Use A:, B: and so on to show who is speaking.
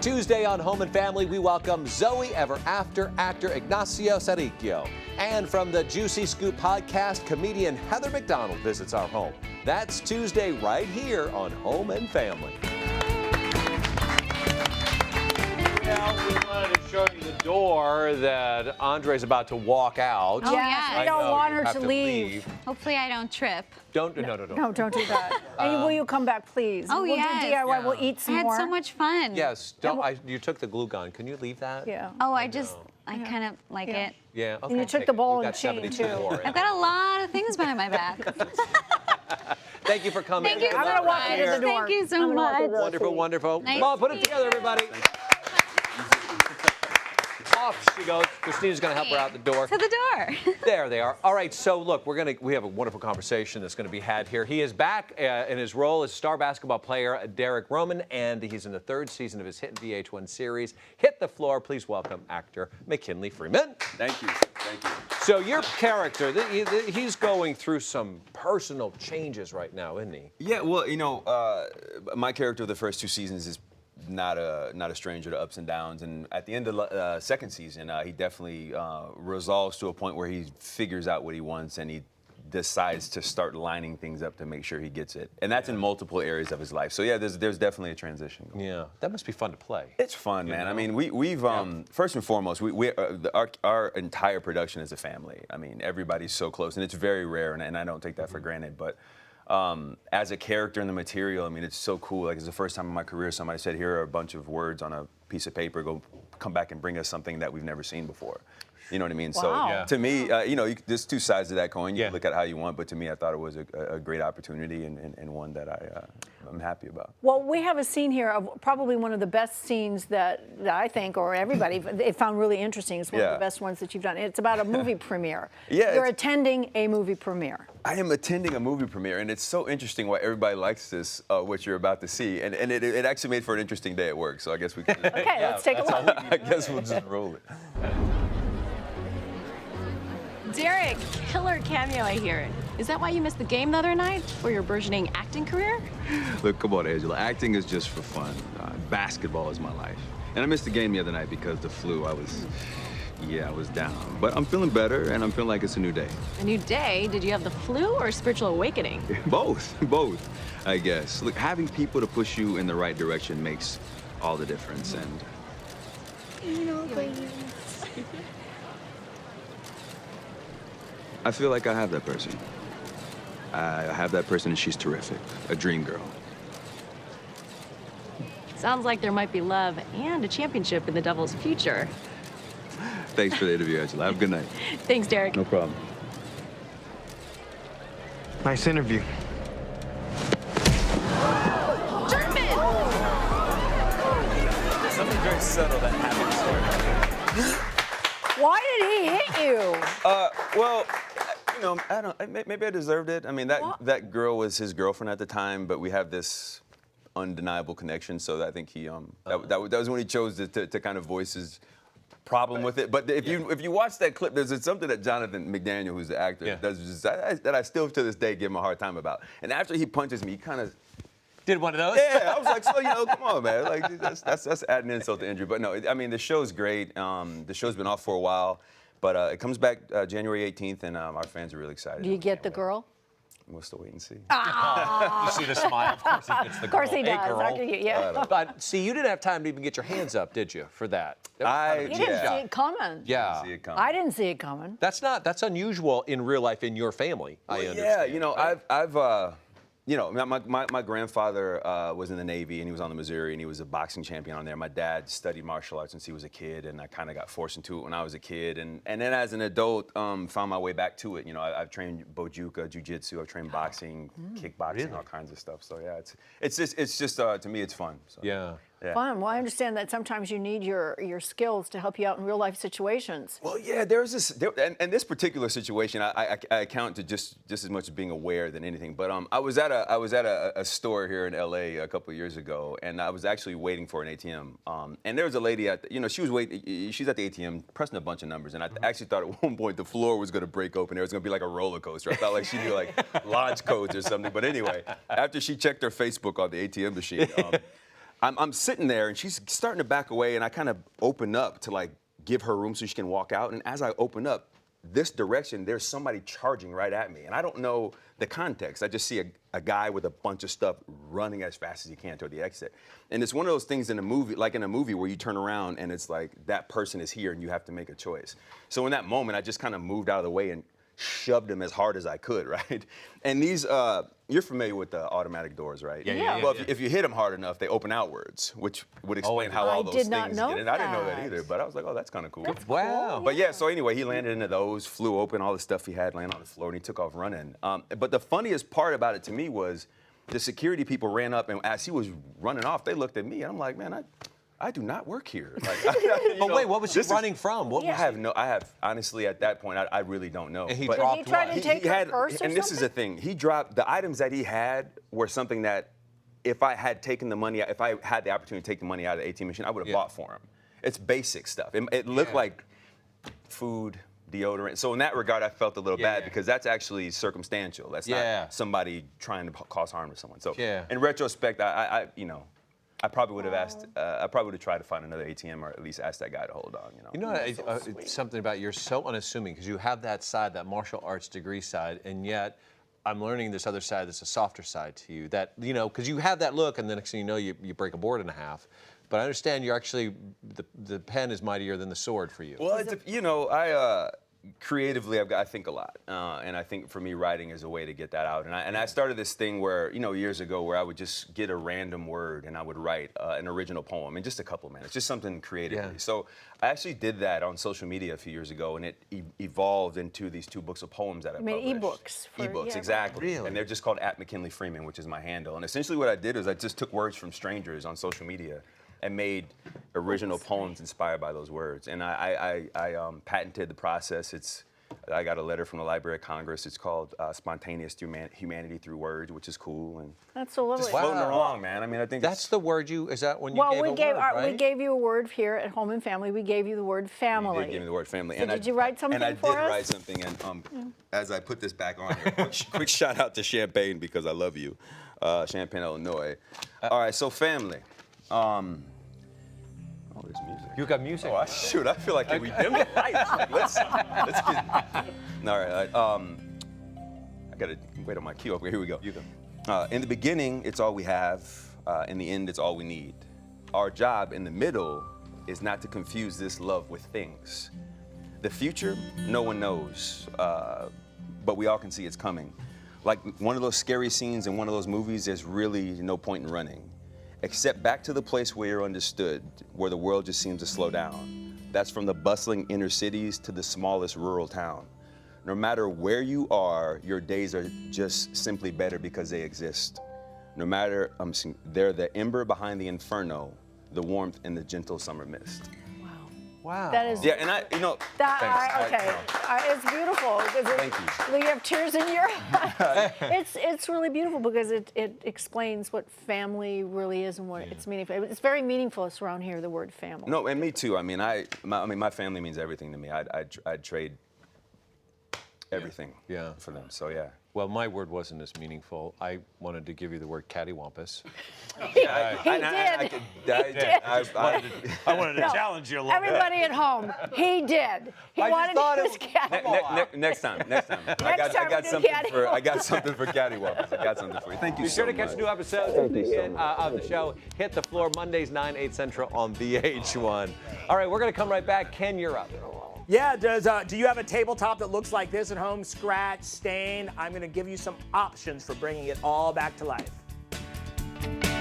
A: Tuesday on Home and Family, we welcome Zoe Ever After actor Ignacio Saricchio. And from the Juicy Scoop podcast, comedian Heather McDonald visits our home. That's Tuesday right here on Home and Family. Now, we wanted to show you the door that Andre's about to walk out.
B: Oh, yeah.
C: I don't want her to leave.
B: Hopefully I don't trip.
A: No,
C: don't do that. And will you come back, please?
B: Oh,
C: we'll
B: yes.
C: do DIY. We'll eat some more.
B: I had so much fun.
A: Yes, you took the glue gun. Can you leave that?
C: Yeah.
B: Oh, I kind of like it.
A: Yeah, okay.
C: And you took the ball
A: You've
C: and
A: got
C: chain,
A: 72
C: too.
A: more, yeah.
B: I've got a lot of things behind my back.
A: Thank you for coming.
B: Thank you
C: I'm going to walk you to the door.
B: Thank you so much.
A: Wonderful, wonderful.
B: Nice
A: Come on, put
B: to
A: it
B: meet
A: together,
B: you.
A: everybody. Off she goes. Christina's going to help her out the door.
B: To the door.
A: There they are. All right, so look, we have a wonderful conversation that's going to be had here. He is back in his role as star basketball player Derek Roman, and he's in the third season of his hit VH1 series, Hit the Floor. Please welcome actor McKinley Freeman.
D: Thank you. Thank you.
A: So your character, he's going through some personal changes right now, isn't he?
D: Yeah, well, my character of the first two seasons is not a stranger to ups and downs, and at the end of the second season, he definitely resolves to a point where he figures out what he wants, and he decides to start lining things up to make sure he gets it, and that's in multiple areas of his life. So yeah, there's definitely a transition going.
A: Yeah, that must be fun to play.
D: It's fun, man. I mean, we've first and foremost, our entire production is a family. I mean, everybody's so close, and it's very rare, and I don't take that for granted, but. As a character in the material, I mean, it's so cool. Like, it's the first time in my career somebody said, here are a bunch of words on a piece of paper, come back and bring us something that we've never seen before. You know what I mean?
C: Wow.
D: So to me, there's two sides to that coin. You
A: Yeah.
D: can look at it how you want, but to me, I thought it was a great opportunity and one that I'm happy about.
C: Well, we have a scene here of probably one of the best scenes that I think, or everybody, found really interesting. It's one of the best ones that you've done. It's about a movie premiere.
D: Yeah,
C: You're attending a movie premiere.
D: I am attending a movie premiere, and it's so interesting why everybody likes this, what you're about to see. And it actually made for an interesting day at work, so I guess we can
C: Okay, let's take a look.
D: I guess we'll just roll it.
E: Derek, killer cameo, I hear. Is that why you missed the game the other night for your burgeoning acting career?
F: Look, come on, Angela. Acting is just for fun. Basketball is my life. And I missed the game the other night because the flu. I was down. But I'm feeling better, and I'm feeling like it's a new day.
E: A new day? Did you have the flu or a spiritual awakening?
F: Both, I guess. Look, having people to push you in the right direction makes all the difference, and... I feel like I have that person. I have that person, and she's terrific. A dream girl.
E: Sounds like there might be love and a championship in the Devil's future.
F: Thanks for the interview, Angela. Have a good night.
E: Thanks, Derek.
F: No problem.
G: Nice interview.
A: Something very subtle that happens.
C: Why did he hit you?
D: Well, I don't. Maybe I deserved it. I mean, that girl was his girlfriend at the time, but we have this undeniable connection. So I think he that was when he chose to kind of voice his problem with it. But if you watch that clip, there's something that Jonathan McDaniel, who's the actor, does that I still to this day give him a hard time about. And after he punches me, he kind of
A: did one of those?
D: Yeah, I was like, so come on, man. Like that's adding insult to injury. But no, I mean the show's great. The show's been off for a while, but it comes back January 18th, and our fans are really excited.
C: Do you get the girl?
D: We'll still wait and see.
A: You see the smile? Of course he gets the girl.
C: Of course he
A: A
C: does.
A: girl.
C: Yeah.
A: But see, you didn't have time to even get your hands up, did you, for that?
C: You didn't see it coming.
A: Yeah.
D: See it coming.
C: I didn't see it coming.
A: That's unusual in real life in your family. I understand.
D: Yeah, I've my grandfather was in the Navy, and he was on the Missouri, and he was a boxing champion on there. My dad studied martial arts since he was a kid, and I kind of got forced into it when I was a kid. And then as an adult, found my way back to it. I've trained Bojuka, Jiu-Jitsu, I've trained boxing, kickboxing, all kinds of stuff. So yeah, it's just to me, it's fun. So.
A: Yeah.
D: Yeah.
C: Fun. Well, I understand that sometimes you need your skills to help you out in real life situations.
D: Well, yeah, there's this, and this particular situation, I account to just as much as being aware than anything. But I was at a store here in LA a couple of years ago, and I was actually waiting for an ATM. And there was a lady she was waiting. She's at the ATM pressing a bunch of numbers, and I actually thought at one point the floor was going to break open. There was going to be like a roller coaster. I felt like she knew like launch codes or something. But anyway, after she checked her Facebook on the ATM machine. I'm sitting there, and she's starting to back away, and I kind of open up to like give her room so she can walk out. And as I open up this direction, there's somebody charging right at me, and I don't know the context. I just see a guy with a bunch of stuff running as fast as he can toward the exit. And it's one of those things in a movie, like in a movie where you turn around and it's like that person is here and you have to make a choice. So in that moment, I just kind of moved out of the way and shoved him as hard as I could, right? And these, you're familiar with the automatic doors, right?
C: Yeah.
D: Well, if you hit them hard enough, they open outwards, which would explain how all those
C: did
D: things
C: not know
D: get in. I didn't know that
C: that.
D: either, but I was like, oh, that's kind of cool.
A: Wow.
D: But yeah, so anyway, he landed into those, flew open, all the stuff he had laying on the floor, and he took off running. But the funniest part about it to me was the security people ran up, and as he was running off, they looked at me, and I'm like, man, I do not work here. Like,
A: But wait, what was he running from? What was
D: I have honestly at that point, I really don't know.
A: And he
D: But
A: dropped
C: Did he try
A: what?
C: to take her purse or
D: and this is the
C: something?
D: thing, he dropped the items that he had were something that if I had taken the money, if I had the opportunity to take the money out of the ATM machine, I would have bought for him. It's basic stuff. It looked like food, deodorant. So in that regard, I felt a little bad because that's actually circumstantial. That's not somebody trying to cause harm to someone. So in retrospect, I probably would have asked. I probably would have tried to find another ATM or at least ask that guy to hold on.
A: You know, it's something about you're so unassuming because you have that side, that martial arts degree side, and yet I'm learning this other side that's a softer side to you. That, you know, because you have that look, and the next thing you know, you break a board in half. But I understand you're actually the pen is mightier than the sword for you.
D: Well, you know, I creatively, I think a lot, and I think for me, writing is a way to get that out. And I started this thing where, you know, years ago, where I would just get a random word and I would write an original poem in just a couple of minutes, just something creatively. So I actually did that on social media a few years ago, and it evolved into these 2 books of poems that I published.
C: ebooks.
D: Ebooks, exactly.
A: Really?
D: And they're just called @McKinley Freeman, which is my handle. And essentially, what I did was I just took words from strangers on social media and made original poems inspired by those words. And I patented the process. I got a letter from the Library of Congress. It's called Spontaneous Humanity Through Words, which is cool. And
C: That's so lovely.
D: just floating along, man. I mean, I think
A: That's the word is that when you
C: Well,
A: gave
C: we
A: a
C: gave
A: word, right?
C: we gave you a word here at Home and Family. We gave you the word family.
D: You did give me the word family.
C: So did you write something
D: for us? And I did
C: us?
D: write something. And as I put this back on here, quick shout out to Champaign because I love you, Champaign, Illinois. All right, so family. Oh, there's music.
A: You got music.
D: Oh, shoot! I feel like we dim the lights. Like, let's get. All right. I gotta wait on my cue. Okay, here we go.
A: You go.
D: In the beginning, it's all we have. In the end, it's all we need. Our job in the middle is not to confuse this love with things. The future, no one knows, but we all can see it's coming. Like one of those scary scenes in one of those movies, there's really no point in running. Except back to the place where you're understood, where the world just seems to slow down. That's from the bustling inner cities to the smallest rural town. No matter where you are, your days are just simply better because they exist. No matter, they're the ember behind the inferno, the warmth in the gentle summer mist.
A: Wow.
C: That is.
D: Yeah, and
C: It's beautiful.
D: Thank you.
C: You have tears in your eyes. It's really beautiful because it explains what family really is and what it's meaningful. It's very meaningful around here, the word family.
D: No, and me too. I mean, my family means everything to me. I'd trade everything for them. So yeah.
A: Well, my word wasn't as meaningful. I wanted to give you the word cattywampus.
C: He did.
G: I wanted to challenge you a little bit.
C: Everybody at home, he did. He wanted to use cat.
D: Next time. I got something for cattywampus. I got something for you. Thank you
A: Be
D: so
A: sure to
D: much.
A: catch new episodes of the show. Hit the Floor Mondays, 9, 8 Central on VH1. All right, we're going to come right back. Ken, you're up.
G: Yeah, do you have a tabletop that looks like this at home? Scratch, stain? I'm going to give you some options for bringing it all back to life.